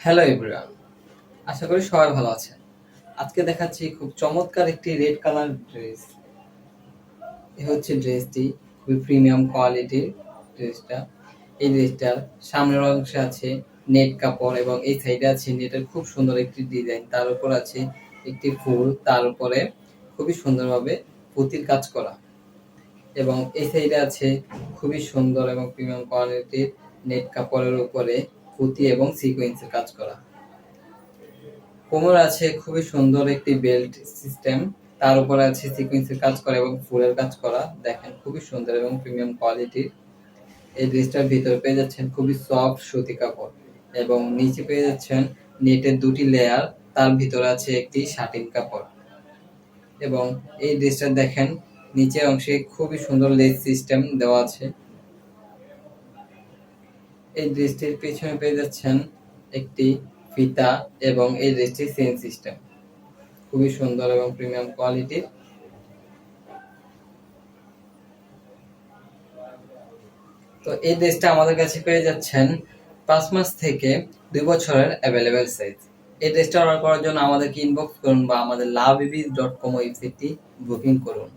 Hello everyone, আশা করি সবাই ভালো আছেন। আজকে দেখাচ্ছি খুব চমৎকার একটি রেড কালার ড্রেস। এ হচ্ছে ড্রেসটি, খুবই প্রিমিয়াম কোয়ালিটির ড্রেসটা। এই ড্রেসটার সামনের অংশে আছে নেট কাপড় এবং এই সাইডে আছে নেটের খুব সুন্দর একটি ডিজাইন। তার উপর আছে একটি ফুল, তার উপরে খুবই সুন্দরভাবে পুঁতির কাজ করা এবং এই সাইডে আছে খুবই সুন্দর এবং প্রিমিয়াম কোয়ালিটির নেট কাপড়ের উপরে পুঁতি এবং সিকোয়েন্সের কাজ করা। কোমর আছে খুবই সুন্দর একটি বেল্ট সিস্টেম, তার উপরে আছে সিকোয়েন্সের কাজ করা এবং ফুলের কাজ করা। দেখেন খুবই সুন্দর এবং প্রিমিয়াম কোয়ালিটির। এই ড্রেসটার ভিতরে পেয়ে যাচ্ছেন খুবই সফট সুতি কাপড় এবং নিচে পেয়ে যাচ্ছেন নেটের দুটি লেয়ার, তার ভিতরে আছে একটি শাটিন কাপড় এবং এই ড্রেসটা দেখেন নিচের অংশে খুবই সুন্দর লেস সিস্টেম দেওয়া আছে। এই ড্রেসটির পেছনে পেয়ে যাচ্ছেন একটি ফিতা এবং এই ড্রেসটির চেইন সিস্টেম খুবই সুন্দর এবং প্রিমিয়াম কোয়ালিটির। তো এই ড্রেসটা আমাদের কাছে পেয়ে যাচ্ছেন 5 মাস থেকে 2 বছরের অ্যাভেলেবেল সাইজ। এই ড্রেসটা অর্ডার করার জন্য আমাদেরকে ইনবক্স করুন বা আমাদের lovebabies.com ওয়েবসাইটটি বুকিং করুন।